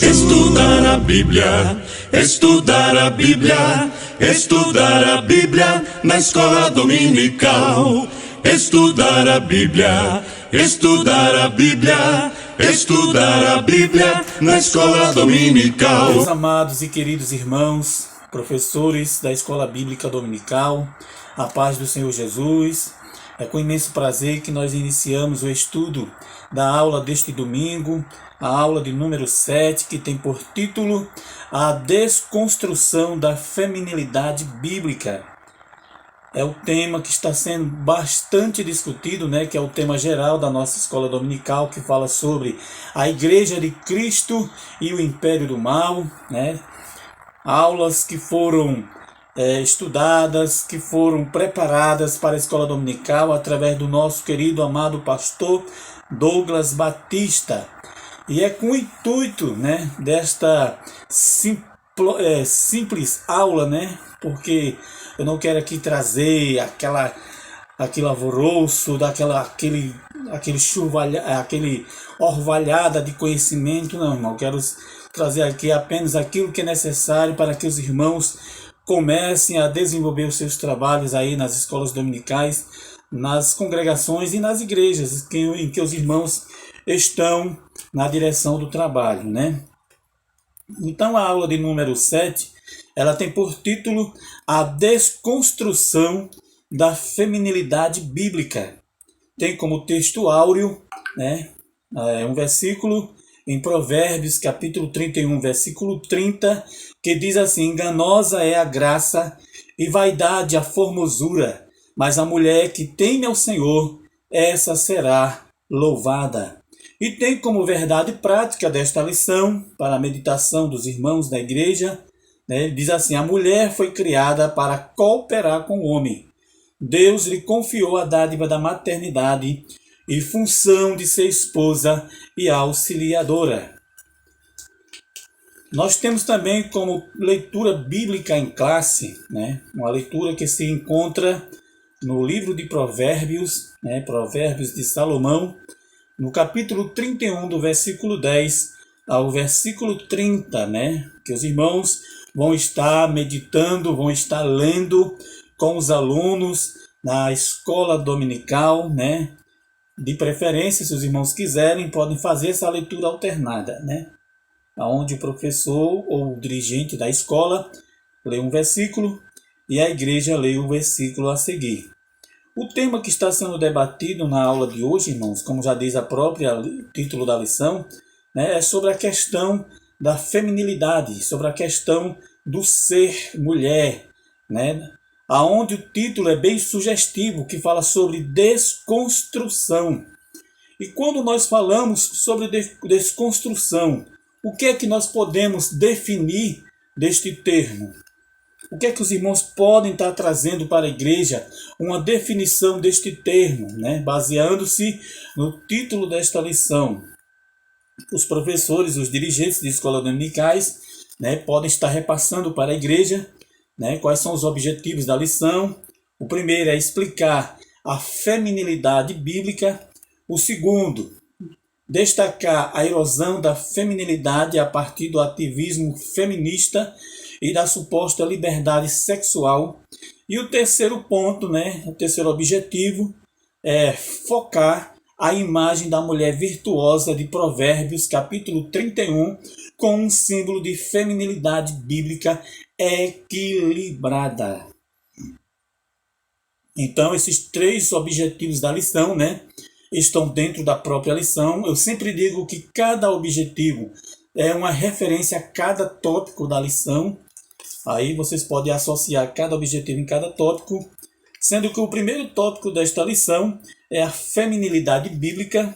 Estudar a Bíblia, estudar a Bíblia, estudar a Bíblia na escola dominical. Estudar a Bíblia, estudar a Bíblia, estudar a Bíblia na escola dominical. Meus amados e queridos irmãos, professores da Escola Bíblica Dominical, a paz do Senhor Jesus. É com imenso prazer que nós iniciamos o estudo da aula deste domingo, a aula de número 7, que tem por título A Desconstrução da Feminilidade Bíblica. É o tema que está sendo bastante discutido, que é o tema geral da nossa escola dominical, que fala sobre a Igreja de Cristo e o Império do Mal, Aulas que foram estudadas, que foram preparadas para a escola dominical através do nosso querido amado pastor Douglas Batista. E é com o intuito desta simples aula, porque eu não quero aqui trazer aquele alvoroço, aquele orvalhada de conhecimento, não, irmão. Eu quero trazer aqui apenas aquilo que é necessário para que os irmãos comecem a desenvolver os seus trabalhos aí nas escolas dominicais, nas congregações e nas igrejas em que os irmãos estão na direção do trabalho, Então a aula de número 7, ela tem por título A Desconstrução da Feminilidade Bíblica. Tem como texto áureo, um versículo em Provérbios, capítulo 31, versículo 30, que diz assim: enganosa é a graça e vaidade a formosura, mas a mulher que teme ao Senhor, essa será louvada. E tem como verdade prática desta lição, para a meditação dos irmãos da igreja, diz assim: a mulher foi criada para cooperar com o homem. Deus lhe confiou a dádiva da maternidade e função de ser esposa e auxiliadora. Nós temos também como leitura bíblica em classe, uma leitura que se encontra no livro de Provérbios, Provérbios de Salomão, no capítulo 31, do versículo 10 ao versículo 30, que os irmãos vão estar meditando, vão estar lendo com os alunos na escola dominical, De preferência, se os irmãos quiserem, podem fazer essa leitura alternada, onde o professor ou o dirigente da escola lê um versículo e a igreja lê o versículo a seguir. O tema que está sendo debatido na aula de hoje, irmãos, como já diz a própria título da lição, é sobre a questão da feminilidade, sobre a questão do ser mulher, aonde o título é bem sugestivo, que fala sobre desconstrução. E quando nós falamos sobre desconstrução, o que é que nós podemos definir deste termo? O que é que os irmãos podem estar trazendo para a igreja? Uma definição deste termo, baseando-se no título desta lição. Os professores, os dirigentes de escolas dominicais, podem estar repassando para a igreja quais são os objetivos da lição. O primeiro é explicar a feminilidade bíblica. O segundo, destacar a erosão da feminilidade a partir do ativismo feminista e da suposta liberdade sexual. E o terceiro ponto, o terceiro objetivo é focar a imagem da mulher virtuosa de Provérbios, capítulo 31, com um símbolo de feminilidade bíblica equilibrada. Então, esses três objetivos da lição, estão dentro da própria lição. Eu sempre digo que cada objetivo é uma referência a cada tópico da lição. Aí vocês podem associar cada objetivo em cada tópico, sendo que o primeiro tópico desta lição é a feminilidade bíblica.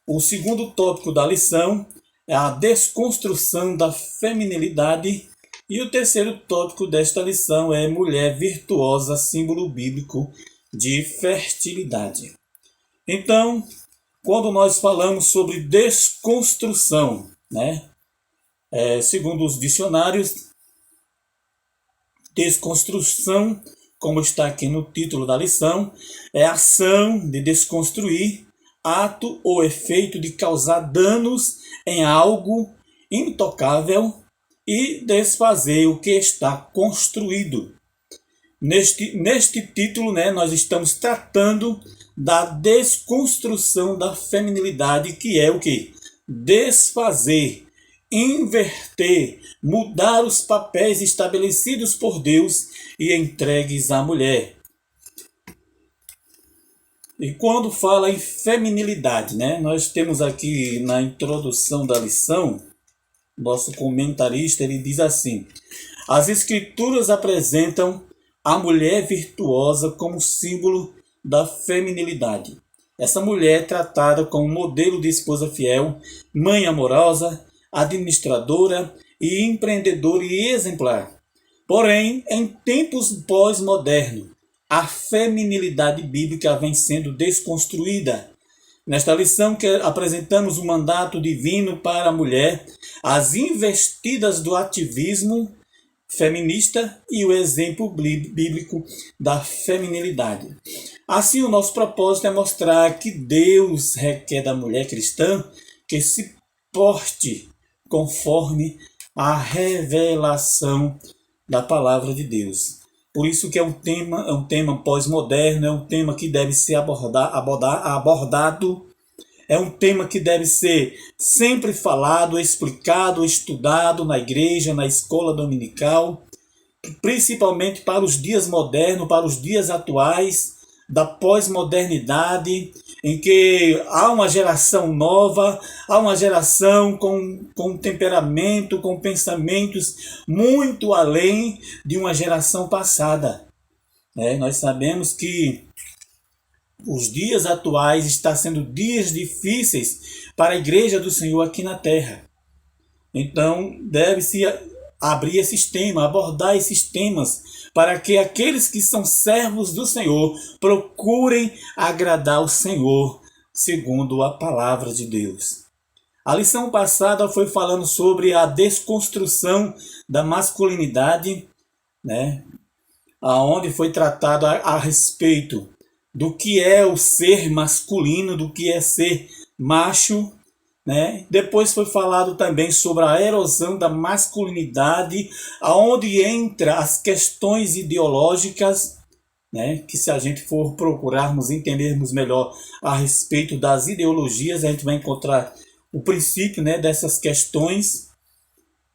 O segundo tópico da lição é a desconstrução da feminilidade. E o terceiro tópico desta lição é mulher virtuosa, símbolo bíblico de fertilidade. Então, quando nós falamos sobre desconstrução, segundo os dicionários, desconstrução, como está aqui no título da lição, é a ação de desconstruir ato ou efeito de causar danos em algo intocável e desfazer o que está construído. Neste título, nós estamos tratando da desconstrução da feminilidade, que é o que? Desfazer, inverter, mudar os papéis estabelecidos por Deus e entregues à mulher. E quando fala em feminilidade, nós temos aqui na introdução da lição, nosso comentarista ele diz assim: as escrituras apresentam a mulher virtuosa como símbolo da feminilidade. Essa mulher é tratada como modelo de esposa fiel, mãe amorosa, administradora e empreendedora e exemplar. Porém, em tempos pós-modernos, a feminilidade bíblica vem sendo desconstruída. Nesta lição que apresentamos o mandato divino para a mulher, as investidas do ativismo feminista e o exemplo bíblico da feminilidade. Assim, o nosso propósito é mostrar que Deus requer da mulher cristã que se porte conforme a revelação da palavra de Deus. Por isso que é um tema pós-moderno, é um tema que deve ser abordado, é um tema que deve ser sempre falado, explicado, estudado na igreja, na escola dominical, principalmente para os dias modernos, para os dias atuais, da pós-modernidade, em que há uma geração nova, há uma geração com temperamento, com pensamentos muito além de uma geração passada. Nós sabemos que os dias atuais estão sendo dias difíceis para a Igreja do Senhor aqui na Terra. Então, deve-se abrir esses temas, abordar esses temas, para que aqueles que são servos do Senhor procurem agradar o Senhor, segundo a palavra de Deus. A lição passada foi falando sobre a desconstrução da masculinidade, aonde foi tratado a respeito do que é o ser masculino, do que é ser macho. Depois foi falado também sobre a erosão da masculinidade, aonde entra as questões ideológicas, que se a gente for procurarmos entendermos melhor a respeito das ideologias, a gente vai encontrar o princípio dessas questões.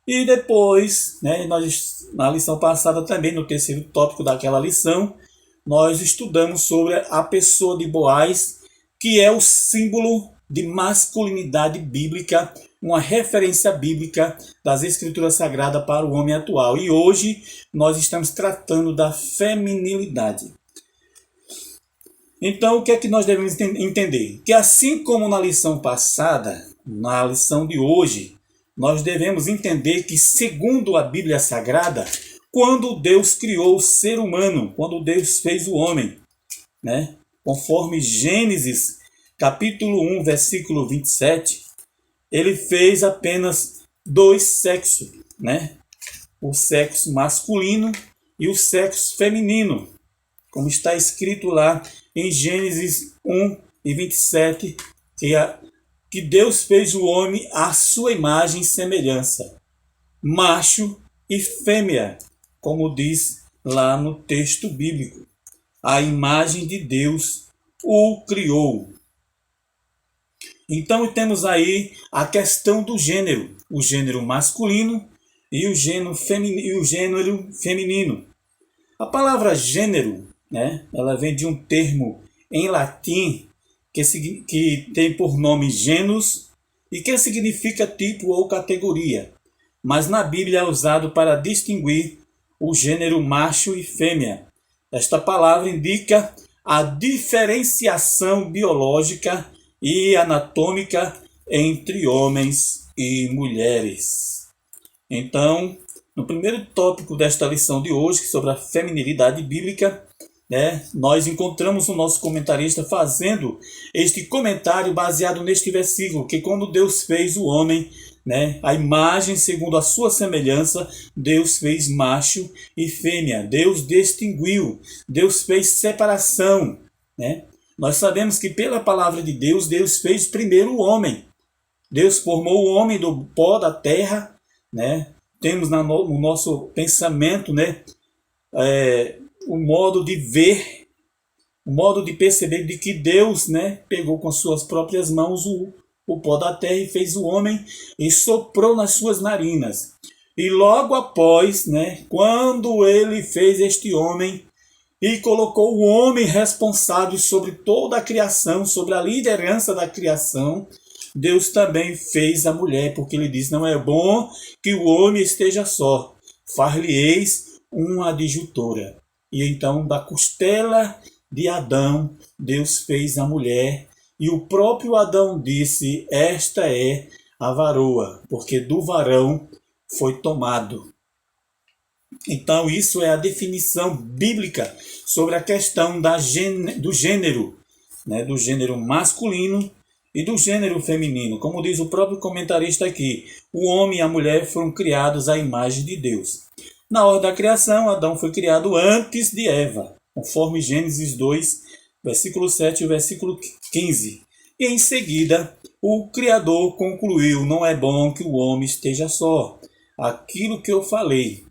E depois, nós, na lição passada também, no terceiro tópico daquela lição, nós estudamos sobre a pessoa de Boaz, que é o símbolo de masculinidade bíblica, uma referência bíblica das Escrituras Sagradas para o homem atual. E hoje nós estamos tratando da feminilidade. Então, o que é que nós devemos entender? Que assim como na lição passada, na lição de hoje, nós devemos entender que, segundo a Bíblia Sagrada, quando Deus criou o ser humano, quando Deus fez o homem, conforme Gênesis capítulo 1, versículo 27, ele fez apenas dois sexos, o sexo masculino e o sexo feminino, como está escrito lá em Gênesis 1 e 27, que Deus fez o homem à sua imagem e semelhança, macho e fêmea, como diz lá no texto bíblico. A imagem de Deus o criou. Então temos aí a questão do gênero, o gênero masculino e o gênero feminino. A palavra gênero, ela vem de um termo em latim que tem por nome genus e que significa tipo ou categoria, mas na Bíblia é usado para distinguir o gênero macho e fêmea. Esta palavra indica a diferenciação biológica e anatômica entre homens e mulheres. Então, no primeiro tópico desta lição de hoje, sobre a feminilidade bíblica, nós encontramos o nosso comentarista fazendo este comentário baseado neste versículo, que quando Deus fez o homem, a imagem segundo a sua semelhança, Deus fez macho e fêmea, Deus distinguiu, Deus fez separação, Nós sabemos que pela palavra de Deus, Deus fez primeiro o homem. Deus formou o homem do pó da terra, né? Temos no nosso pensamento, né, o modo de ver, o modo de perceber de que Deus, né, pegou com suas próprias mãos o pó da terra e fez o homem e soprou nas suas narinas. E logo após, né, quando ele fez este homem e colocou o homem responsável sobre toda a criação, sobre a liderança da criação, Deus também fez a mulher, porque ele diz: não é bom que o homem esteja só, far-lhe-eis uma adjutora. E então da costela de Adão, Deus fez a mulher, e o próprio Adão disse: esta é a varoa, porque do varão foi tomado. Então isso é a definição bíblica sobre a questão do gênero, né, do gênero masculino e do gênero feminino. Como diz o próprio comentarista aqui, o homem e a mulher foram criados à imagem de Deus. Na hora da criação, Adão foi criado antes de Eva, conforme Gênesis 2, versículo 7 e versículo 15. E em seguida, o Criador concluiu: não é bom que o homem esteja só. Aquilo que eu falei.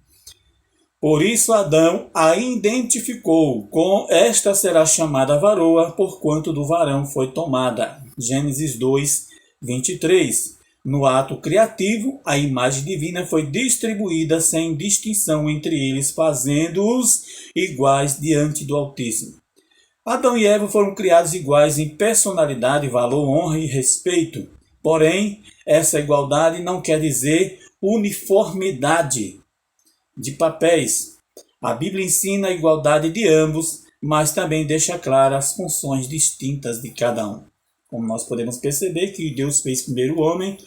Por isso Adão a identificou com: esta será chamada varoa, porquanto do varão foi tomada. Gênesis 2, 23. No ato criativo, a imagem divina foi distribuída sem distinção entre eles, fazendo-os iguais diante do Altíssimo. Adão e Eva foram criados iguais em personalidade, valor, honra e respeito. Porém, essa igualdade não quer dizer uniformidade de papéis. A Bíblia ensina a igualdade de ambos, mas também deixa claras as funções distintas de cada um. Como nós podemos perceber que Deus fez primeiro o homem,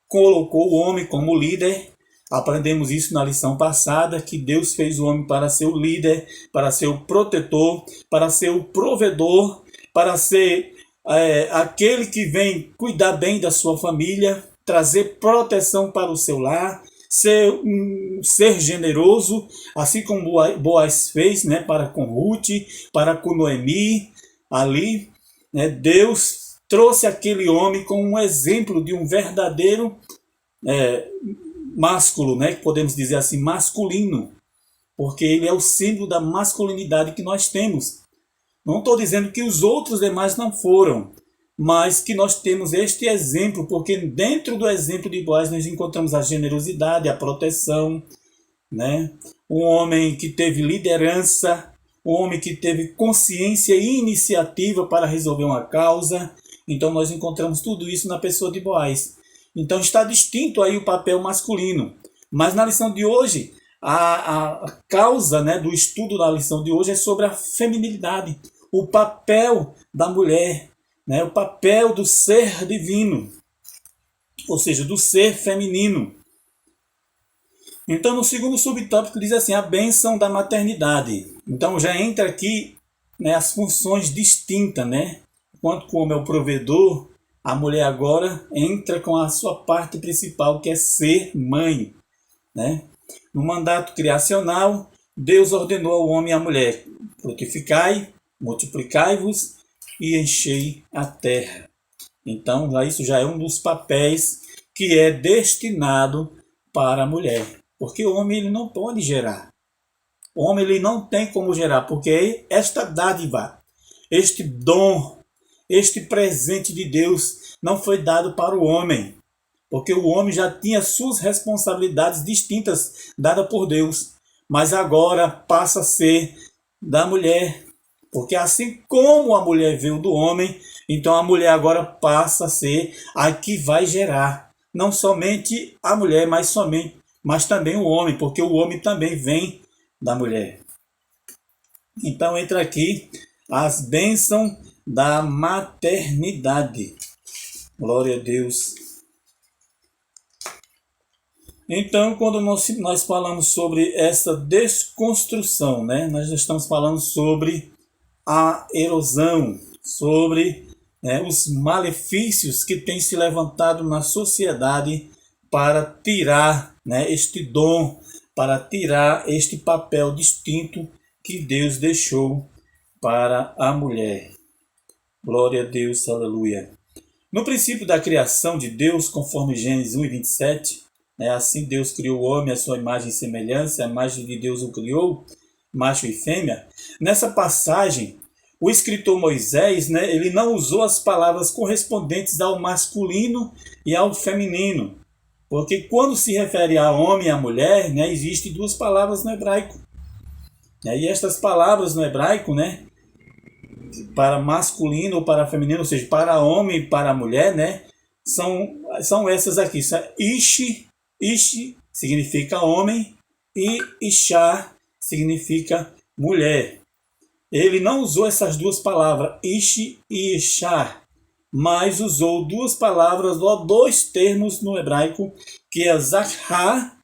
colocou o homem como líder. Aprendemos isso na lição passada, que Deus fez o homem para ser o líder, para ser o protetor, para ser o provedor, para ser aquele que vem cuidar bem da sua família, trazer proteção para o seu lar, ser generoso, assim como Boaz fez, né, para com Ruth, para com Noemi, ali, né, Deus trouxe aquele homem como um exemplo de um verdadeiro másculo, né, podemos dizer assim, masculino, porque ele é o símbolo da masculinidade que nós temos. Não estou dizendo que os outros demais não foram, mas que nós temos este exemplo, porque dentro do exemplo de Boaz nós encontramos a generosidade, a proteção, né? Um homem que teve liderança, um homem que teve consciência e iniciativa para resolver uma causa. Então nós encontramos tudo isso na pessoa de Boaz. Então está distinto aí o papel masculino. Mas na lição de hoje, a causa, né, do estudo da lição de hoje é sobre a feminilidade, o papel da mulher, né, o papel do ser divino, ou seja, do ser feminino. Então, no segundo subtópico diz assim: a bênção da maternidade. Então já entra aqui, né, as funções distintas, né? Enquanto o homem é o provedor, a mulher agora entra com a sua parte principal, que é ser mãe, né? No mandato criacional, Deus ordenou ao homem e à mulher: frutificai, multiplicai-vos e enchei a terra. Então, isso já é um dos papéis que é destinado para a mulher. Porque o homem ele não pode gerar. O homem ele não tem como gerar, porque esta dádiva, este dom, este presente de Deus não foi dado para o homem. Porque o homem já tinha suas responsabilidades distintas dadas por Deus. Mas agora passa a ser da mulher. Porque assim como a mulher veio do homem, então a mulher agora passa a ser a que vai gerar. Não somente a mulher, mas também o homem, porque o homem também vem da mulher. Então entra aqui as bênçãos da maternidade. Glória a Deus. Então, quando nós falamos sobre essa desconstrução, né, nós estamos falando sobre a erosão, sobre, né, os malefícios que têm se levantado na sociedade para tirar, né, este dom, para tirar este papel distinto que Deus deixou para a mulher. Glória a Deus, aleluia. No princípio da criação de Deus, conforme Gênesis 1:27, assim Deus criou o homem à sua imagem e semelhança, a imagem de Deus o criou, macho e fêmea. Nessa passagem, o escritor Moisés, ele não usou as palavras correspondentes ao masculino e ao feminino, porque quando se refere a homem e a mulher, existem duas palavras no hebraico. E estas palavras no hebraico, para masculino ou para feminino, ou seja, para homem e para mulher, são essas aqui. Ish significa homem e Ishá significa mulher. Ele não usou essas duas palavras, Ish e Ishá, mas usou duas palavras, ou dois termos no hebraico, que é Zachar,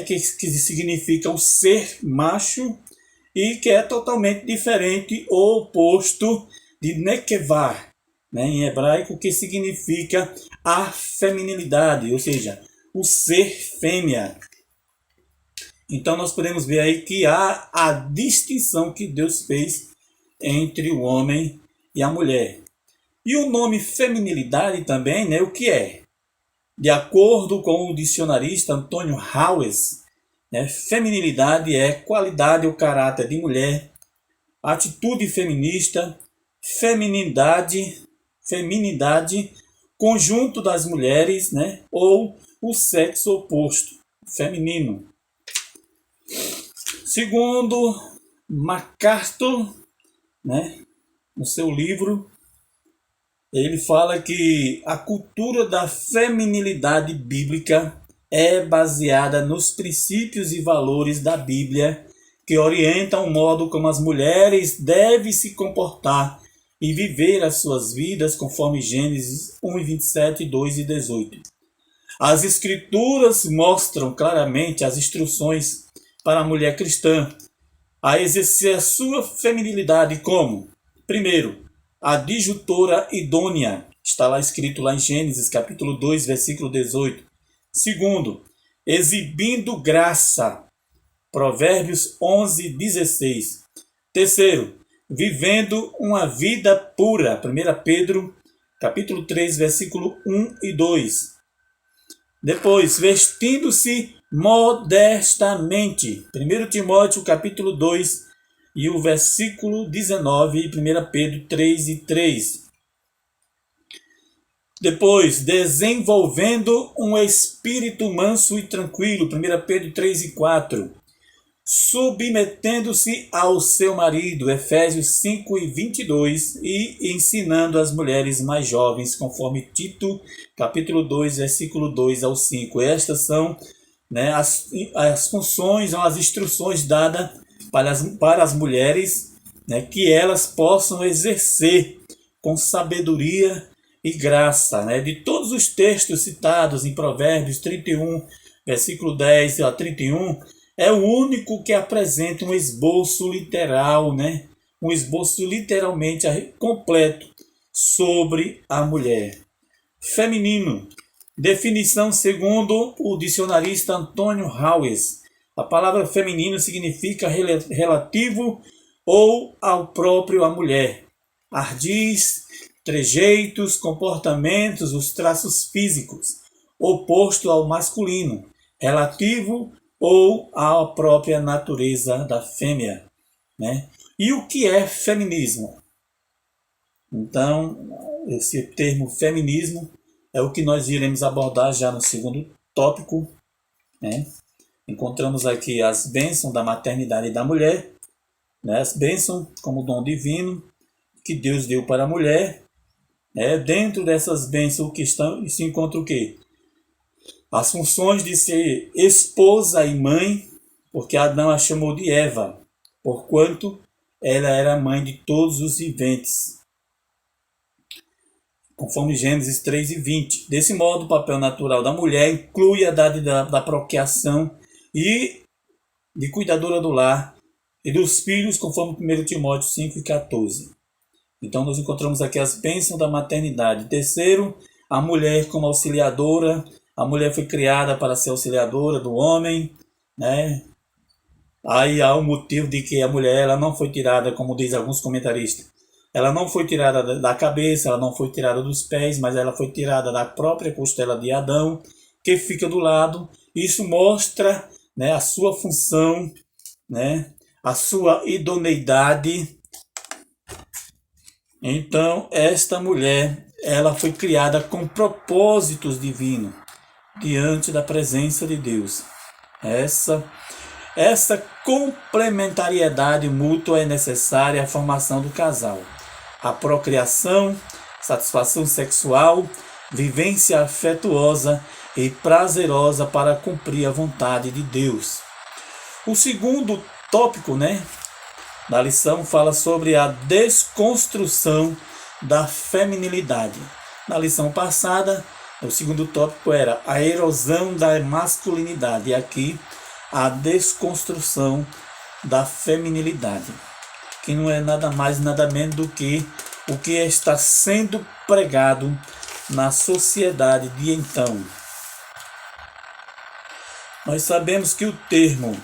que significa o ser macho, e que é totalmente diferente ou oposto de Nekevah, em hebraico, que significa a feminilidade, ou seja, o ser fêmea. Então nós podemos ver aí que há a distinção que Deus fez entre o homem e a mulher. E o nome feminilidade também, o que é? De acordo com o dicionarista Antônio Haues, feminilidade é qualidade ou caráter de mulher, atitude feminista, feminidade, conjunto das mulheres, ou o sexo oposto, feminino. Segundo MacArthur, no seu livro, ele fala que a cultura da feminilidade bíblica é baseada nos princípios e valores da Bíblia que orientam o modo como as mulheres devem se comportar e viver as suas vidas, conforme Gênesis 1:27, 2 e 18. As Escrituras mostram claramente as instruções para a mulher cristã a exercer a sua feminilidade como, primeiro, a adjutora idônea, está lá escrito lá em Gênesis capítulo 2, versículo 18. Segundo, exibindo graça, Provérbios 11:16. Terceiro, vivendo uma vida pura, 1 Pedro capítulo 3, versículo 1 e 2. Depois, vestindo-se modestamente, 1 Timóteo capítulo 2 e o versículo 19, e 1 Pedro 3 e 3. Depois, desenvolvendo um espírito manso e tranquilo, 1 Pedro 3 e 4. Submetendo-se ao seu marido, Efésios 5 e 22, e ensinando as mulheres mais jovens, conforme Tito, capítulo 2, versículo 2 ao 5. Estas são as funções, as instruções dadas para as mulheres, que elas possam exercer com sabedoria e graça. De todos os textos citados em Provérbios 31, versículo 10 a 31, é o único que apresenta um esboço literal, um esboço literalmente completo sobre a mulher. Feminino. Definição segundo o dicionarista Antônio Haues. A palavra feminino significa relativo ou ao próprio a mulher. Ardis, trejeitos, comportamentos, os traços físicos. Oposto ao masculino. Relativo ou à própria natureza da fêmea. E o que é feminismo? Então, esse termo feminismo é o que nós iremos abordar já no segundo tópico. Encontramos aqui as bênçãos da maternidade da mulher, as bênçãos como dom divino que Deus deu para a mulher. Dentro dessas bênçãos que se encontra o quê? As funções de ser esposa e mãe, porque Adão a chamou de Eva, porquanto ela era mãe de todos os viventes, conforme Gênesis 3 e 20. Desse modo, o papel natural da mulher inclui a da procriação e de cuidadora do lar e dos filhos, conforme 1 Timóteo 5 e 14. Então, nós encontramos aqui as bênçãos da maternidade. Terceiro, a mulher como auxiliadora. A mulher foi criada para ser auxiliadora do homem, Aí há o motivo de que a mulher ela não foi tirada, como diz alguns comentaristas, Ela não foi tirada da cabeça, ela não foi tirada dos pés, mas ela foi tirada da própria costela de Adão, que fica do lado. Isso mostra, né, a sua função, né, a sua idoneidade. Então, esta mulher, ela foi criada com propósitos divinos diante da presença de Deus. Essa complementariedade mútua é necessária à formação do casal. A procriação, satisfação sexual, vivência afetuosa e prazerosa para cumprir a vontade de Deus. O segundo tópico, da lição fala sobre a desconstrução da feminilidade. Na lição passada, o segundo tópico era a erosão da masculinidade. E aqui, a desconstrução da feminilidade, que não é nada mais nada menos do que o que está sendo pregado na sociedade de então. Nós sabemos que o termo,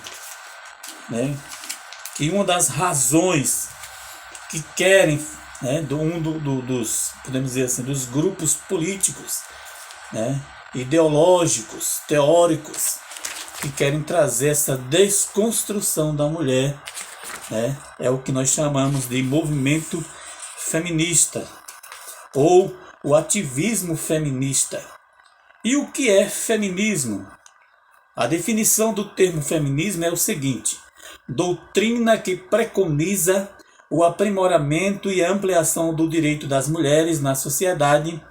que uma das razões que querem, dos, podemos dizer assim, dos grupos políticos, ideológicos, teóricos, que querem trazer essa desconstrução da mulher, é o que nós chamamos de movimento feminista, ou o ativismo feminista. E o que é feminismo? A definição do termo feminismo é o seguinte: doutrina que preconiza o aprimoramento e ampliação do direito das mulheres na sociedade,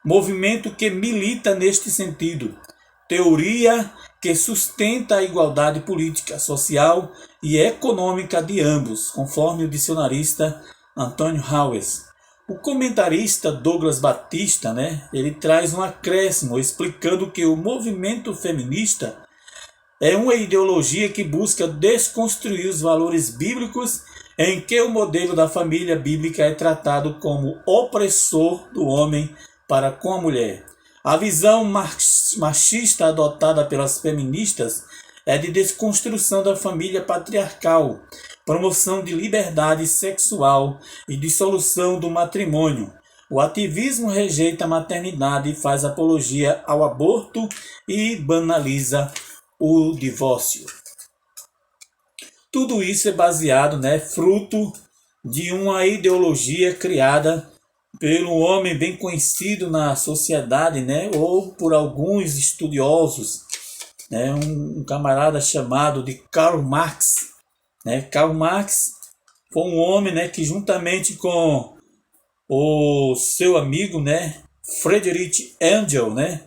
movimento que milita neste sentido, teoria que sustenta a igualdade política, social e econômica de ambos, conforme o dicionarista Antônio Hawes. O comentarista Douglas Batista, ele traz um acréscimo explicando que o movimento feminista é uma ideologia que busca desconstruir os valores bíblicos em que o modelo da família bíblica é tratado como opressor do homem para com a mulher. A visão machista adotada pelas feministas é de desconstrução da família patriarcal, promoção de liberdade sexual e dissolução do matrimônio. O ativismo rejeita a maternidade e faz apologia ao aborto e banaliza o divórcio. Tudo isso é baseado, fruto de uma ideologia criada pelo homem bem conhecido na sociedade, ou por alguns estudiosos, um camarada chamado de Karl Marx. Karl Marx foi um homem, que juntamente com o seu amigo, Friedrich Engels,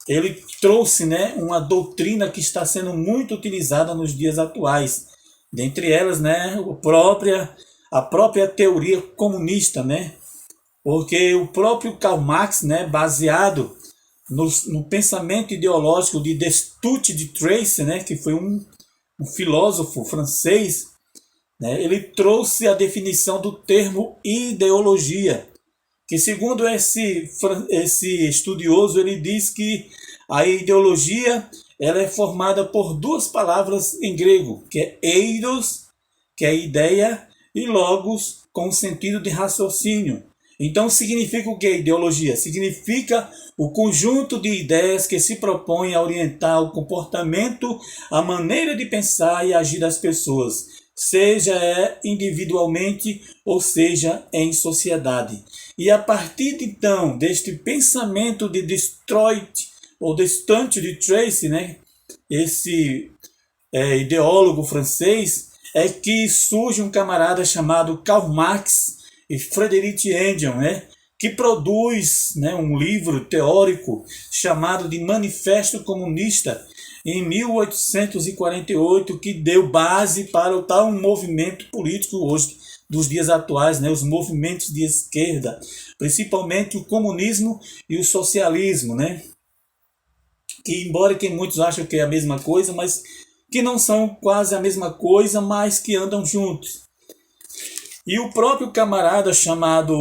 ele trouxe, uma doutrina que está sendo muito utilizada nos dias atuais. Dentre elas, a própria teoria comunista, porque o próprio Karl Marx, baseado no pensamento ideológico de Destutt de Tracy, que foi um filósofo francês, ele trouxe a definição do termo ideologia, que segundo esse estudioso, ele diz que a ideologia ela é formada por duas palavras em grego, que é eidos, que é ideia, e logos, com o sentido de raciocínio. Então significa o que ideologia? Significa o conjunto de ideias que se propõem a orientar o comportamento, a maneira de pensar e agir das pessoas, seja individualmente ou seja em sociedade. E a partir então deste pensamento de Destutt de Tracy, esse ideólogo francês, é que surge um camarada chamado Karl Marx e Friedrich Engels, que produz um livro teórico chamado de Manifesto Comunista em 1848, que deu base para o tal movimento político hoje dos dias atuais, os movimentos de esquerda, principalmente o comunismo e o socialismo, que embora que muitos acham que é a mesma coisa, mas que não são quase a mesma coisa, mas que andam juntos. E o próprio camarada chamado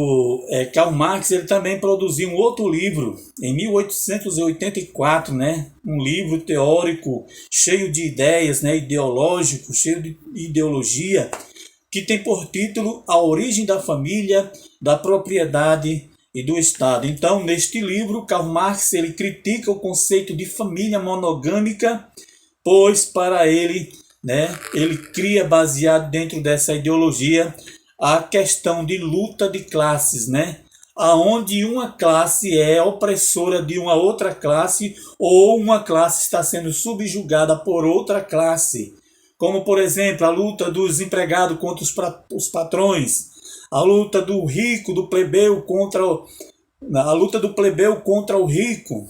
Karl Marx, ele também produziu um outro livro em 1884, um livro teórico cheio de ideias, ideológico, cheio de ideologia, que tem por título A Origem da Família, da Propriedade e do Estado. Então, neste livro, Karl Marx ele critica o conceito de família monogâmica, pois para ele, ele cria, baseado dentro dessa ideologia, a questão de luta de classes, aonde uma classe é opressora de uma outra classe ou uma classe está sendo subjugada por outra classe. Como, por exemplo, a luta dos empregados contra os patrões, a luta do rico, do plebeu a luta do plebeu contra o rico,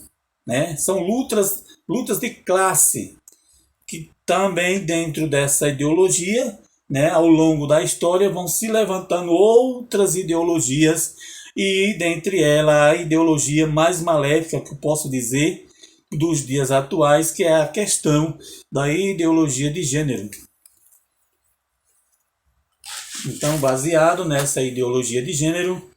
São lutas de classe que também dentro dessa ideologia, ao longo da história vão se levantando outras ideologias e dentre elas a ideologia mais maléfica que eu posso dizer dos dias atuais, que é a questão da ideologia de gênero. Então, baseado nessa ideologia de gênero,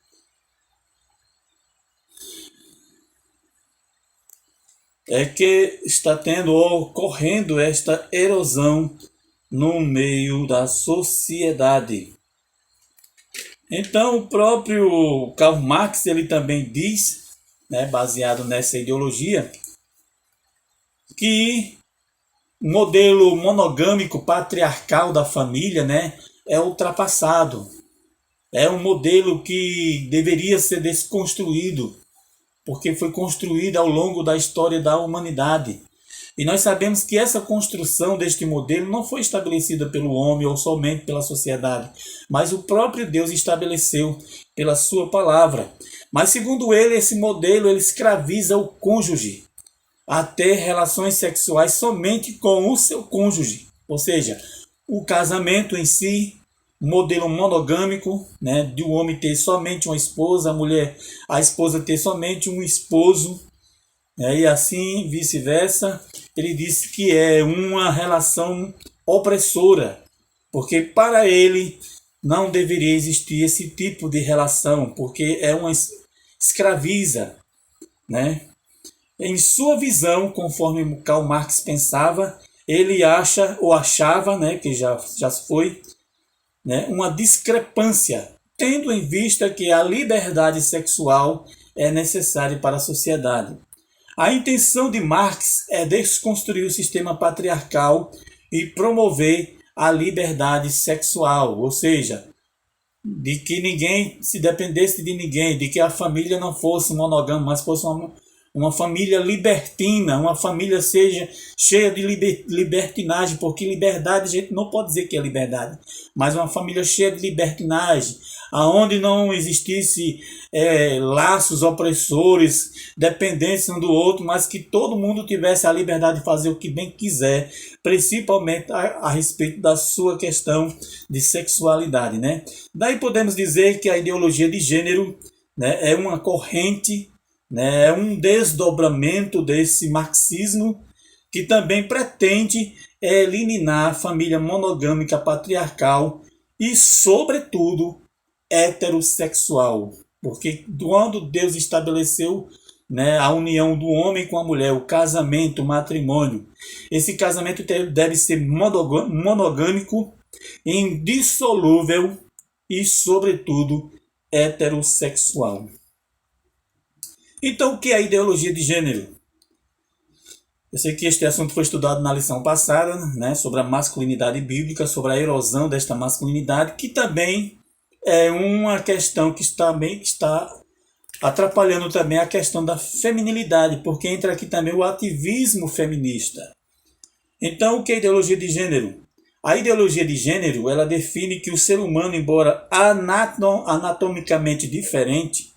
é que está ocorrendo esta erosão no meio da sociedade. Então, o próprio Karl Marx ele também diz, baseado nessa ideologia, que o modelo monogâmico patriarcal da família, é ultrapassado. É um modelo que deveria ser desconstruído, porque foi construído ao longo da história da humanidade. E nós sabemos que essa construção deste modelo não foi estabelecida pelo homem ou somente pela sociedade, mas o próprio Deus estabeleceu pela sua palavra. Mas segundo ele, esse modelo ele escraviza o cônjuge a ter relações sexuais somente com o seu cônjuge. Ou seja, o casamento em si, modelo monogâmico, de um homem ter somente uma esposa, a esposa ter somente um esposo, e assim vice-versa. Ele disse que é uma relação opressora, porque para ele não deveria existir esse tipo de relação, porque é uma escraviza, Em sua visão, conforme Karl Marx pensava, ele achava, que já se foi, uma discrepância, tendo em vista que a liberdade sexual é necessária para a sociedade. A intenção de Marx é desconstruir o sistema patriarcal e promover a liberdade sexual, ou seja, de que ninguém se dependesse de ninguém, de que a família não fosse monogâmica, mas fosse uma família libertina, uma família seja cheia de libertinagem, porque liberdade a gente não pode dizer que é liberdade, mas uma família cheia de libertinagem, aonde não existisse laços opressores, dependência um do outro, mas que todo mundo tivesse a liberdade de fazer o que bem quiser, principalmente a respeito da sua questão de sexualidade, Daí podemos dizer que a ideologia de gênero, é uma corrente, é um desdobramento desse marxismo que também pretende eliminar a família monogâmica patriarcal e, sobretudo, heterossexual. Porque quando Deus estabeleceu a união do homem com a mulher, o casamento, o matrimônio, esse casamento deve ser monogâmico, indissolúvel e, sobretudo, heterossexual. Então, o que é a ideologia de gênero? Eu sei que este assunto foi estudado na lição passada, sobre a masculinidade bíblica, sobre a erosão desta masculinidade, que também é uma questão que está atrapalhando também a questão da feminilidade, porque entra aqui também o ativismo feminista. Então, o que é a ideologia de gênero? A ideologia de gênero, ela define que o ser humano, embora anatomicamente diferente,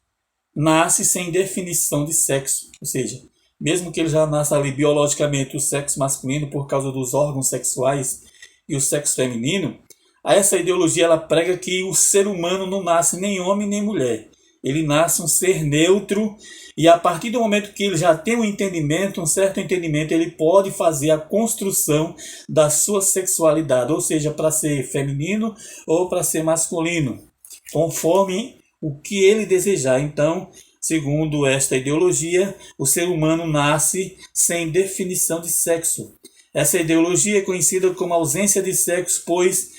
nasce sem definição de sexo, ou seja, mesmo que ele já nasça ali biologicamente o sexo masculino por causa dos órgãos sexuais e o sexo feminino, essa ideologia ela prega que o ser humano não nasce nem homem nem mulher, ele nasce um ser neutro e a partir do momento que ele já tem um certo entendimento, ele pode fazer a construção da sua sexualidade, ou seja, para ser feminino ou para ser masculino, conforme o que ele desejar. Então, segundo esta ideologia, o ser humano nasce sem definição de sexo. Essa ideologia é conhecida como ausência de sexo, pois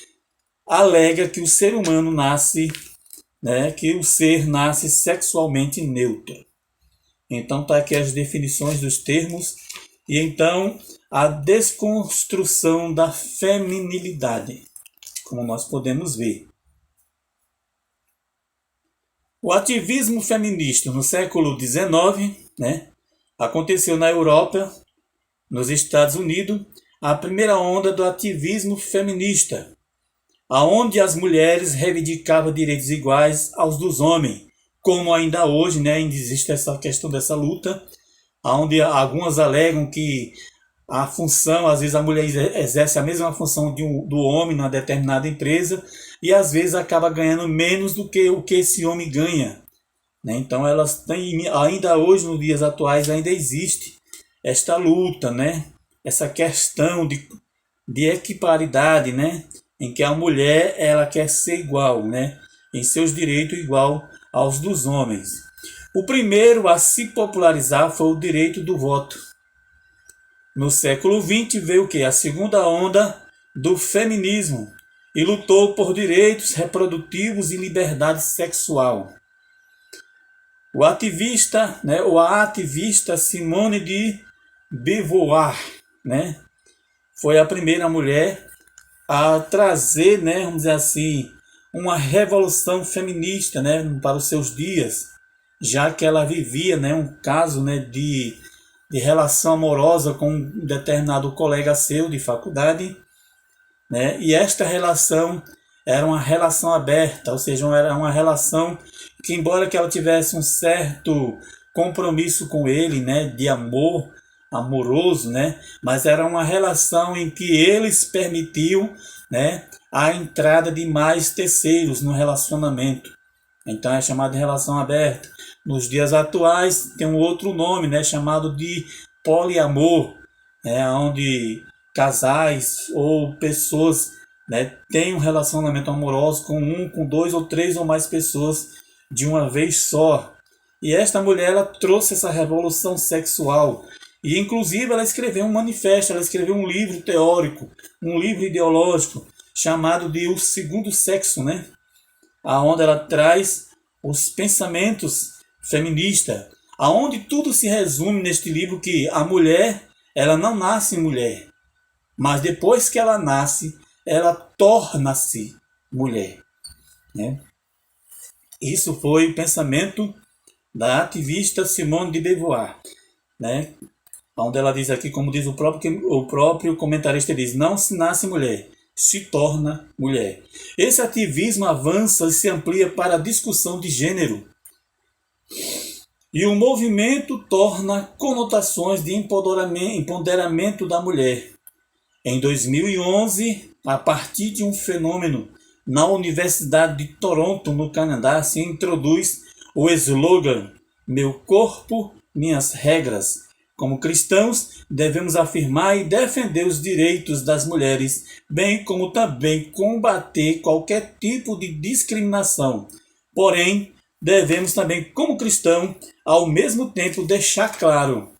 alega que o ser humano nasce, né, que o ser nasce sexualmente neutro. Então está aqui as definições dos termos e então a desconstrução da feminilidade, como nós podemos ver. O ativismo feminista no século XIX, né, aconteceu na Europa, nos Estados Unidos, a primeira onda do ativismo feminista, aonde as mulheres reivindicavam direitos iguais aos dos homens, como ainda hoje, né, ainda existe essa questão dessa luta, onde algumas alegam que a função, às vezes a mulher exerce a mesma função do homem na determinada empresa e às vezes acaba ganhando menos do que o que esse homem ganha, né? Então elas têm, ainda hoje, nos dias atuais, ainda existe esta luta, né? Essa questão de equiparidade, né? Em que a mulher ela quer ser igual, né? Em seus direitos igual aos dos homens. O primeiro a se popularizar foi o direito do voto. No século XX veio o quê? A segunda onda do feminismo e lutou por direitos reprodutivos e liberdade sexual. O ativista, né, ou a ativista Simone de Beauvoir, né, foi a primeira mulher a trazer, né, vamos dizer assim, uma revolução feminista, né, para os seus dias, já que ela vivia, né, um caso, né, de relação amorosa com um determinado colega seu de faculdade, né, e esta relação era uma relação aberta, ou seja, era uma relação que, embora que ela tivesse um certo compromisso com ele, né, de amor, amoroso, né, mas era uma relação em que eles permitiam, né, a entrada de mais terceiros no relacionamento. Então é chamado de relação aberta. Nos dias atuais tem um outro nome, né, chamado de poliamor, né, onde casais ou pessoas, né, têm um relacionamento amoroso com dois ou três ou mais pessoas de uma vez só. E esta mulher ela trouxe essa revolução sexual. E inclusive ela escreveu um manifesto, ela escreveu um livro teórico, um livro ideológico, chamado de O Segundo Sexo, né? Aonde ela traz os pensamentos feministas, aonde tudo se resume neste livro que a mulher, ela não nasce mulher, mas depois que ela nasce, ela torna-se mulher, né? Isso foi o pensamento da ativista Simone de Beauvoir, né? Onde ela diz aqui, como diz o próprio comentarista, diz: não se nasce mulher, se torna mulher. Esse ativismo avança e se amplia para a discussão de gênero. E o movimento torna conotações de empoderamento da mulher. Em 2011, a partir de um fenômeno na Universidade de Toronto, no Canadá, se introduz o slogan "Meu corpo, minhas regras". Como cristãos, devemos afirmar e defender os direitos das mulheres, bem como também combater qualquer tipo de discriminação. Porém, devemos também, como cristão, ao mesmo tempo deixar claro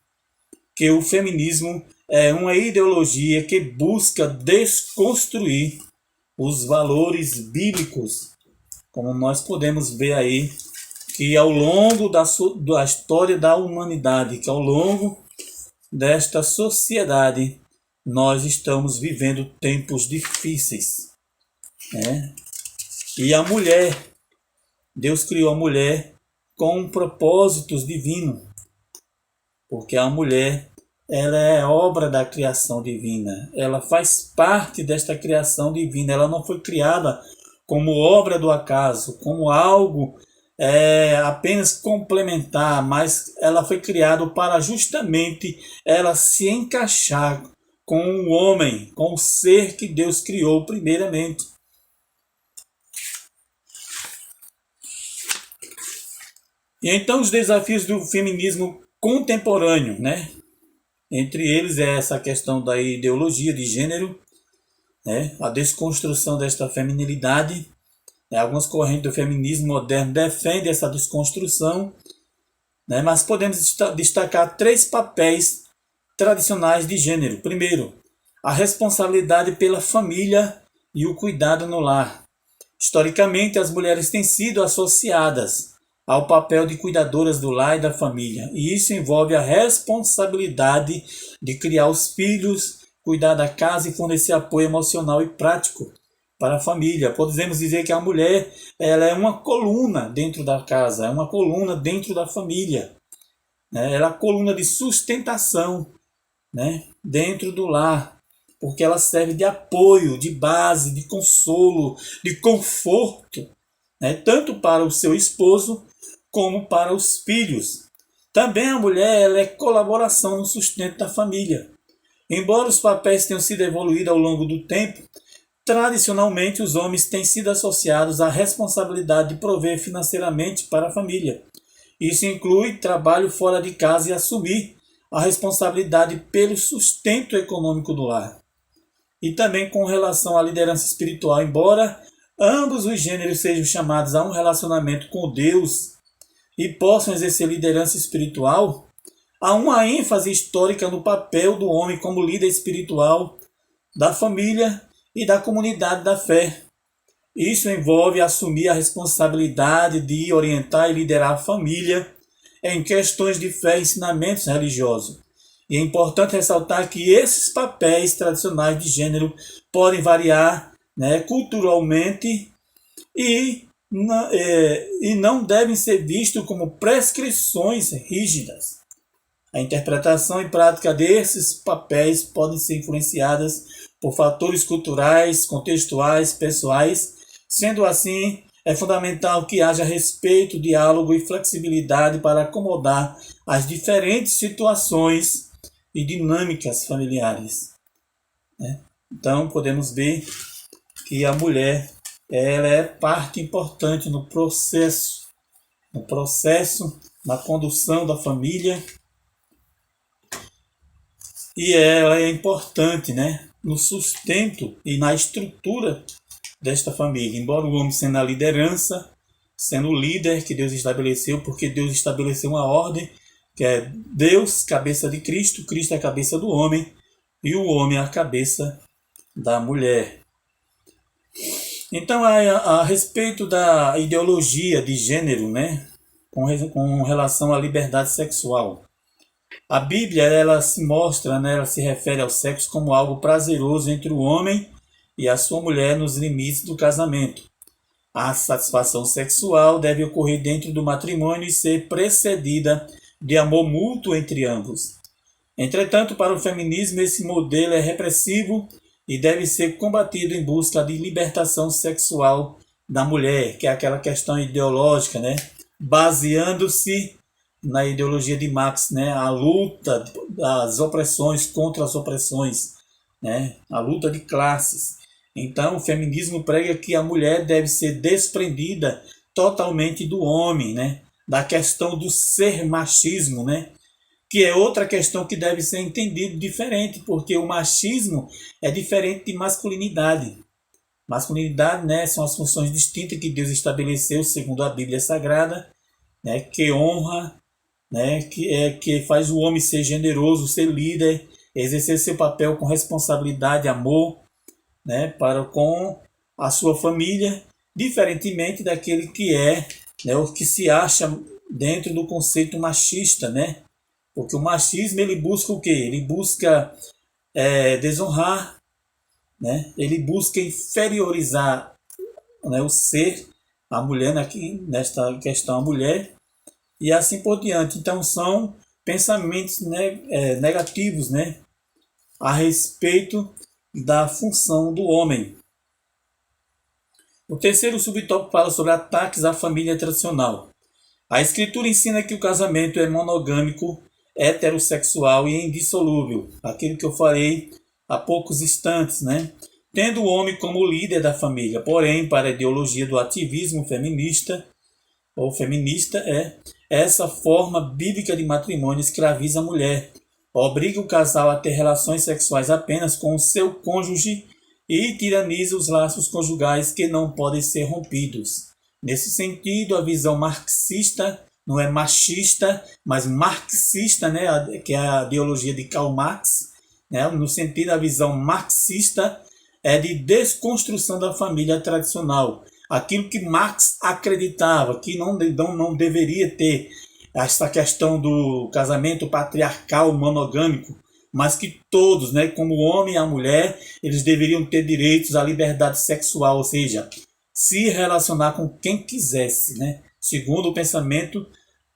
que o feminismo é uma ideologia que busca desconstruir os valores bíblicos, como nós podemos ver aí, que ao longo da história da humanidade, que ao longo desta sociedade, nós estamos vivendo tempos difíceis, né? E a mulher, Deus criou a mulher com propósitos divinos, porque a mulher, ela é obra da criação divina, ela faz parte desta criação divina, ela não foi criada como obra do acaso, como algo apenas complementar, mas ela foi criada para justamente ela se encaixar com o homem, com o ser que Deus criou primeiramente. E então os desafios do feminismo contemporâneo, né? Entre eles é essa questão da ideologia de gênero, né? A desconstrução desta feminilidade. Algumas correntes do feminismo moderno defendem essa desconstrução, né? Mas podemos destacar 3 papéis tradicionais de gênero. Primeiro, a responsabilidade pela família e o cuidado no lar. Historicamente, as mulheres têm sido associadas ao papel de cuidadoras do lar e da família, e isso envolve a responsabilidade de criar os filhos, cuidar da casa e fornecer apoio emocional e prático para a família. Podemos dizer que a mulher, ela é uma coluna dentro da casa, é uma coluna dentro da família, né? Ela é a coluna de sustentação, né, dentro do lar, porque ela serve de apoio, de base, de consolo, de conforto, né, tanto para o seu esposo como para os filhos. Também a mulher, ela é colaboração no sustento da família. Embora os papéis tenham sido evoluídos ao longo do tempo, tradicionalmente os homens têm sido associados à responsabilidade de prover financeiramente para a família. Isso inclui trabalho fora de casa e assumir a responsabilidade pelo sustento econômico do lar. E também com relação à liderança espiritual, embora ambos os gêneros sejam chamados a um relacionamento com Deus e possam exercer liderança espiritual, há uma ênfase histórica no papel do homem como líder espiritual da família e da comunidade da fé. Isso envolve assumir a responsabilidade de orientar e liderar a família em questões de fé e ensinamentos religiosos. E é importante ressaltar que esses papéis tradicionais de gênero podem variar, né, culturalmente e não devem ser vistos como prescrições rígidas. A interpretação e prática desses papéis podem ser influenciadas por fatores culturais, contextuais, pessoais. Sendo assim, é fundamental que haja respeito, diálogo e flexibilidade para acomodar as diferentes situações e dinâmicas familiares, né? Então, podemos ver que a mulher, ela é parte importante no processo, na condução da família, e ela é importante, né, no sustento e na estrutura desta família. Embora o homem sendo a liderança, sendo o líder que Deus estabeleceu, porque Deus estabeleceu uma ordem, que é Deus, cabeça de Cristo, Cristo é a cabeça do homem, e o homem é a cabeça da mulher. Então, a respeito da ideologia de gênero, né, com relação à liberdade sexual, a Bíblia, ela se mostra, né, ela se refere ao sexo como algo prazeroso entre o homem e a sua mulher nos limites do casamento. A satisfação sexual deve ocorrer dentro do matrimônio e ser precedida de amor mútuo entre ambos. Entretanto, para o feminismo, esse modelo é repressivo e deve ser combatido em busca de libertação sexual da mulher, que é aquela questão ideológica, né, baseando-se na ideologia de Marx, né, a luta das opressões contra as opressões, né, a luta de classes. Então, o feminismo prega que a mulher deve ser desprendida totalmente do homem, né, da questão do ser machismo, né, que é outra questão que deve ser entendida diferente, porque o machismo é diferente de masculinidade. Masculinidade, né, são as funções distintas que Deus estabeleceu segundo a Bíblia Sagrada, né, que honra, né, que faz o homem ser generoso, ser líder, exercer seu papel com responsabilidade, amor, né, para com a sua família, diferentemente daquele que é, né, o que se acha dentro do conceito machista, né? Porque o machismo, ele busca o quê? Ele busca desonrar, né? Ele busca inferiorizar, né, o ser, a mulher, aqui, nesta questão a mulher, e assim por diante. Então são pensamentos, né, negativos, né, a respeito da função do homem. O terceiro subtópico fala sobre ataques à família tradicional. A Escritura ensina que o casamento é monogâmico, heterossexual e indissolúvel. Aquilo que eu falei há poucos instantes, né? Tendo o homem como líder da família. Porém, para a ideologia do ativismo feminista, ou feminista, essa forma bíblica de matrimônio escraviza a mulher, obriga o casal a ter relações sexuais apenas com o seu cônjuge e tiraniza os laços conjugais que não podem ser rompidos. Nesse sentido, a visão marxista, não é machista, mas marxista, né, que é a ideologia de Karl Marx, né, no sentido da visão marxista, é de desconstrução da família tradicional. Aquilo que Marx acreditava, que não deveria ter essa questão do casamento patriarcal monogâmico, mas que todos, né, como o homem e a mulher, eles deveriam ter direitos à liberdade sexual, ou seja, se relacionar com quem quisesse, né, segundo o pensamento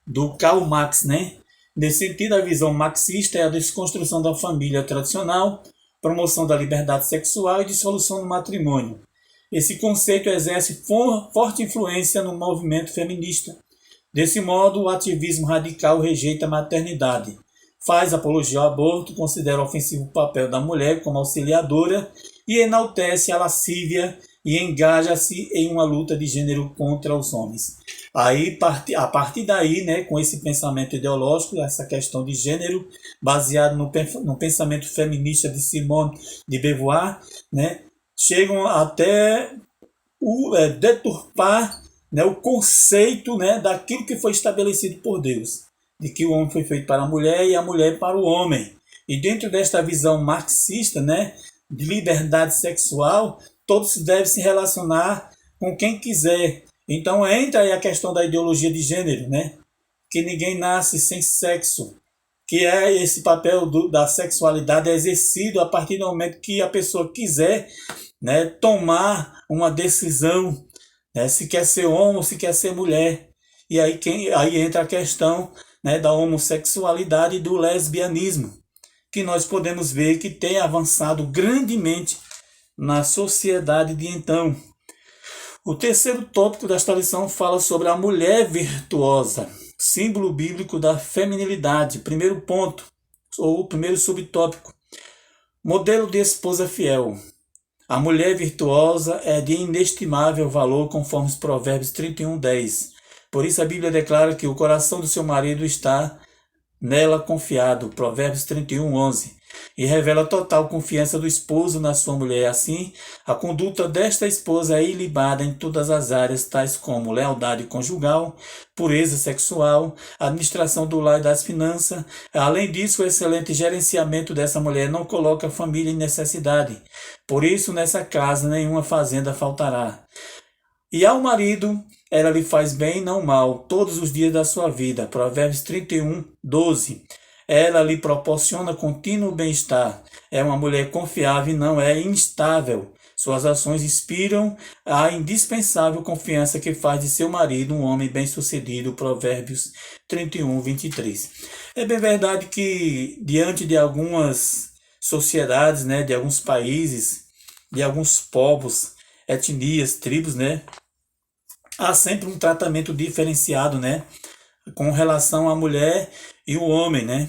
do Karl Marx, né. Nesse sentido, a visão marxista é a desconstrução da família tradicional, promoção da liberdade sexual e dissolução do matrimônio. Esse conceito exerce forte influência no movimento feminista. Desse modo, o ativismo radical rejeita a maternidade, faz apologia ao aborto, considera ofensivo o papel da mulher como auxiliadora e enaltece a lascívia e engaja-se em uma luta de gênero contra os homens. Aí, a partir daí, né, com esse pensamento ideológico, essa questão de gênero, baseado no pensamento feminista de Simone de Beauvoir, né, chegam até deturpar, né, o conceito, né, daquilo que foi estabelecido por Deus, de que o homem foi feito para a mulher e a mulher para o homem. E dentro desta visão marxista, né, de liberdade sexual, todos devem se relacionar com quem quiser. Então entra aí a questão da ideologia de gênero, né, que ninguém nasce sem sexo, que é esse papel da sexualidade exercido a partir do momento que a pessoa quiser, né, tomar uma decisão, né, se quer ser homem ou se quer ser mulher. E aí entra a questão, né, da homossexualidade e do lesbianismo, que nós podemos ver que tem avançado grandemente na sociedade de então. O terceiro tópico desta lição fala sobre a mulher virtuosa, símbolo bíblico da feminilidade. Primeiro ponto, ou primeiro subtópico, modelo de esposa fiel. A mulher virtuosa é de inestimável valor, conforme os Provérbios 31:10. Por isso a Bíblia declara que o coração do seu marido está nela confiado, Provérbios 31:11, e revela total confiança do esposo na sua mulher. Assim, a conduta desta esposa é ilibada em todas as áreas, tais como lealdade conjugal, pureza sexual, administração do lar e das finanças. Além disso, o excelente gerenciamento dessa mulher não coloca a família em necessidade. Por isso, nessa casa, nenhuma fazenda faltará. E ao marido, ela lhe faz bem, não mal, todos os dias da sua vida. Provérbios 31:12. Ela lhe proporciona contínuo bem-estar. É uma mulher confiável e não é instável. Suas ações inspiram a indispensável confiança que faz de seu marido um homem bem-sucedido. Provérbios 31:23. É bem verdade que, diante de algumas sociedades, né, de alguns países, de alguns povos, etnias, tribos, né, há sempre um tratamento diferenciado, né, com relação à mulher e o homem, né.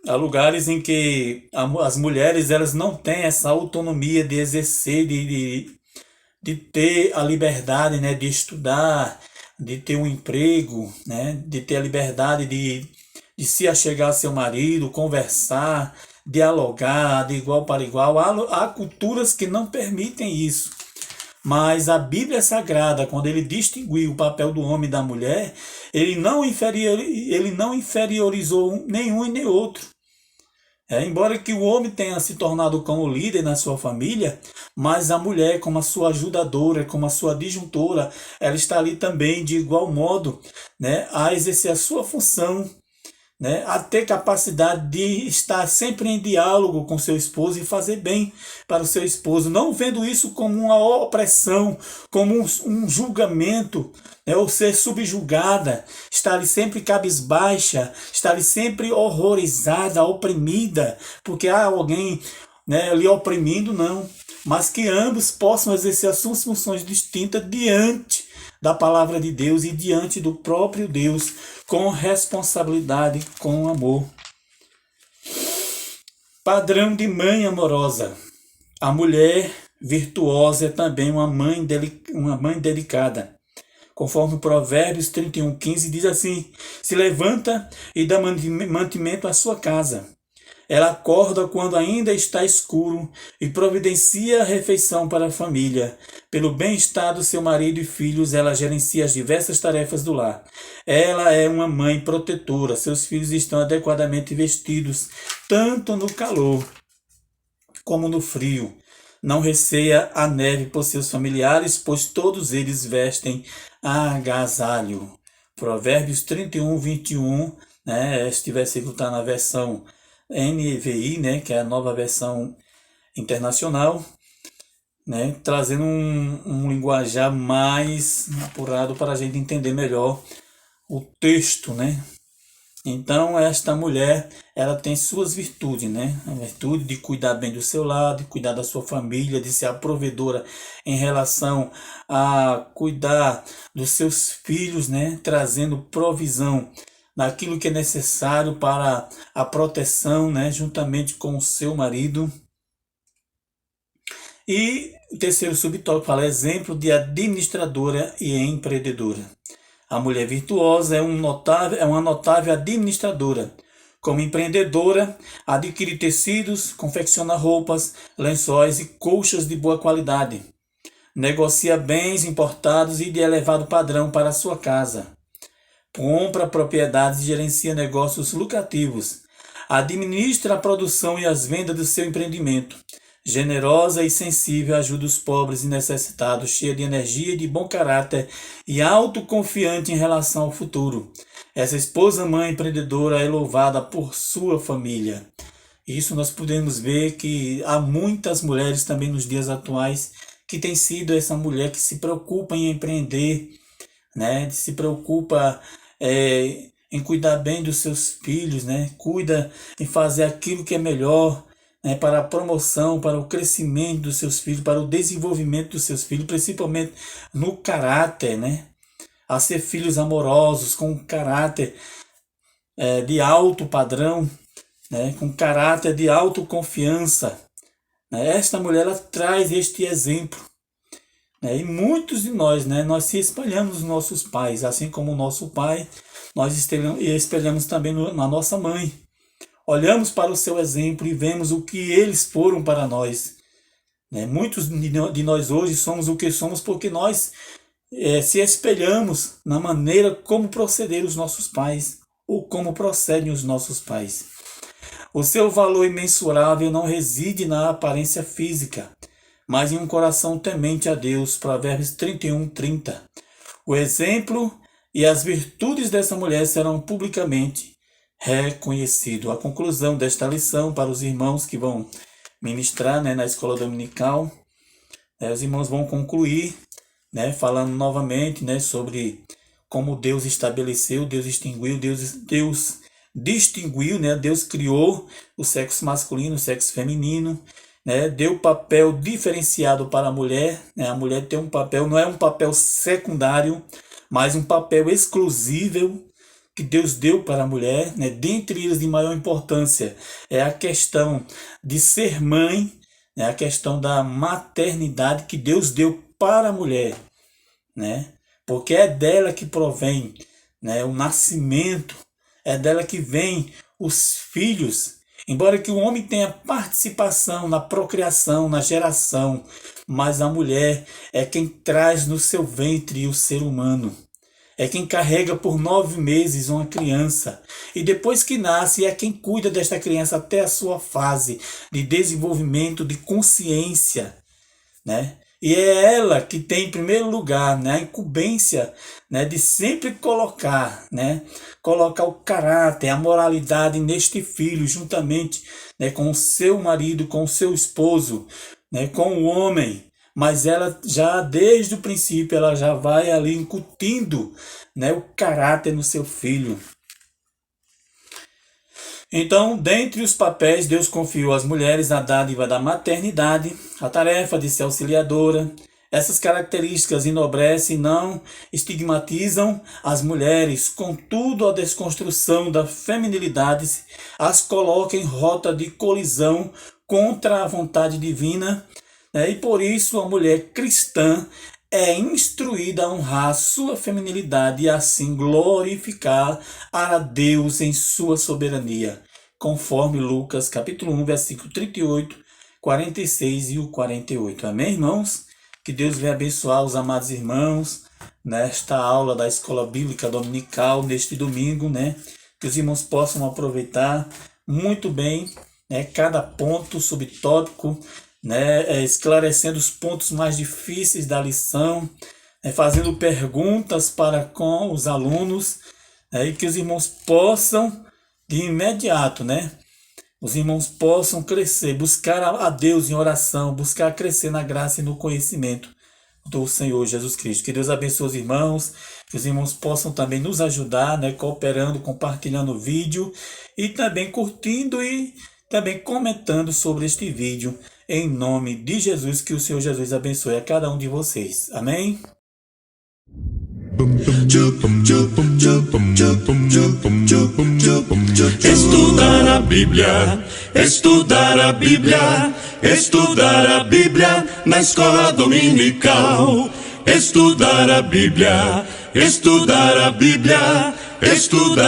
Há lugares em que as mulheres elas não têm essa autonomia de exercer, de ter a liberdade, né, de estudar, de ter um emprego, né, de ter a liberdade de se achegar a seu marido, conversar, dialogar de igual para igual. Há culturas que não permitem isso. Mas a Bíblia Sagrada, quando ele distinguiu o papel do homem e da mulher, ele não inferiorizou nenhum e nem outro. Embora que o homem tenha se tornado como líder na sua família, mas a mulher, como a sua ajudadora, como a sua disjuntora, ela está ali também de igual modo, né, a exercer a sua função, né, a ter capacidade de estar sempre em diálogo com seu esposo e fazer bem para o seu esposo, não vendo isso como uma opressão, como um julgamento, né, ou ser subjugada, estar ali sempre cabisbaixa, estar ali sempre horrorizada, oprimida, porque há alguém, né, lhe oprimindo, não, mas que ambos possam exercer as suas funções distintas diante da palavra de Deus e diante do próprio Deus, com responsabilidade, com amor. Padrão de mãe amorosa. A mulher virtuosa é também uma mãe dedicada. Conforme Provérbios 31:15 diz assim: se levanta e dá mantimento à sua casa. Ela acorda quando ainda está escuro e providencia a refeição para a família. Pelo bem-estar do seu marido e filhos, ela gerencia as diversas tarefas do lar. Ela é uma mãe protetora. Seus filhos estão adequadamente vestidos, tanto no calor como no frio. Não receia a neve por seus familiares, pois todos eles vestem agasalho. Provérbios 31, 21, né? Este versículo está na versão NVI, né? Que é a nova versão internacional, né? Trazendo um linguajar mais apurado para a gente entender melhor o texto, né? Então, esta mulher, ela tem suas virtudes, né? A virtude de cuidar bem do seu lado, de cuidar da sua família, de ser a provedora em relação a cuidar dos seus filhos, né? Trazendo provisão naquilo que é necessário para a proteção, né? Juntamente com o seu marido. E o terceiro subtópico fala exemplo de administradora e empreendedora. A mulher virtuosa é uma notável administradora. Como empreendedora, adquire tecidos, confecciona roupas, lençóis e colchas de boa qualidade. Negocia bens importados e de elevado padrão para a sua casa. Compra propriedades e gerencia negócios lucrativos. Administra a produção e as vendas do seu empreendimento. Generosa e sensível, ajuda os pobres e necessitados, cheia de energia e de bom caráter e autoconfiante em relação ao futuro. Essa esposa mãe empreendedora é louvada por sua família. Isso nós podemos ver que há muitas mulheres também nos dias atuais que tem sido essa mulher que se preocupa em empreender, né? Se preocupa em cuidar bem dos seus filhos, né? Cuida em fazer aquilo que é melhor, né, para a promoção, para o crescimento dos seus filhos, para o desenvolvimento dos seus filhos, principalmente no caráter, né? A ser filhos amorosos, com caráter de alto padrão, né? Com caráter de autoconfiança. Né? Esta mulher ela traz este exemplo. Né? E muitos de nós, né, nós se espelhamos nos nossos pais, assim como o nosso pai, nós espelhamos também na nossa mãe. Olhamos para o seu exemplo e vemos o que eles foram para nós. Né? Muitos de nós hoje somos o que somos porque nós se espelhamos na maneira como procederam os nossos pais ou como procedem os nossos pais. O seu valor imensurável não reside na aparência física, mas em um coração temente a Deus. Provérbios 31, 30. O exemplo e as virtudes dessa mulher serão publicamente reconhecido. A conclusão desta lição para os irmãos que vão ministrar, né, na escola dominical, os irmãos vão concluir, né, falando novamente, né, sobre como Deus estabeleceu, Deus distinguiu, né, Deus criou o sexo masculino, o sexo feminino, né, deu papel diferenciado para a mulher, né, a mulher tem um papel, não é um papel secundário, mas um papel exclusivo que Deus deu para a mulher, né? Dentre eles de maior importância é a questão de ser mãe, né? A questão da maternidade que Deus deu para a mulher, né? Porque é dela que provém, né, o nascimento, é dela que vem os filhos. Embora que o homem tenha participação na procriação, na geração, mas a mulher é quem traz no seu ventre o ser humano. É quem carrega por 9 meses uma criança. E depois que nasce, é quem cuida desta criança até a sua fase de desenvolvimento, de consciência, né? E é ela que tem, em primeiro lugar, né, a incumbência, né, de sempre colocar o caráter, a moralidade neste filho, juntamente, né, com o seu marido, com o seu esposo, né, com o homem. Mas ela já, desde o princípio, ela já vai ali incutindo, né, o caráter no seu filho. Então, dentre os papéis, Deus confiou às mulheres a dádiva da maternidade, a tarefa de ser auxiliadora. Essas características enobrecem e não estigmatizam as mulheres, contudo, a desconstrução da feminilidade as coloca em rota de colisão contra a vontade divina, né? E por isso a mulher cristã é instruída a honrar sua feminilidade e assim glorificar a Deus em sua soberania, conforme Lucas capítulo 1, versículo 38, 46 e o 48. Amém, irmãos? Que Deus venha abençoar os amados irmãos nesta aula da Escola Bíblica Dominical, neste domingo, né? Que os irmãos possam aproveitar muito bem, né, cada ponto subtópico, né, esclarecendo os pontos mais difíceis da lição, fazendo perguntas para com os alunos, e que os irmãos possam, de imediato, né, os irmãos possam crescer, buscar a Deus em oração, buscar crescer na graça e no conhecimento do Senhor Jesus Cristo. Que Deus abençoe os irmãos, que os irmãos possam também nos ajudar, né, cooperando, compartilhando o vídeo e também curtindo e também comentando sobre este vídeo. Em nome de Jesus, que o Senhor Jesus abençoe a cada um de vocês. Amém? Estudar a Bíblia, estudar a Bíblia, estudar a Bíblia na escola dominical. Estudar a Bíblia, estudar a Bíblia, estudar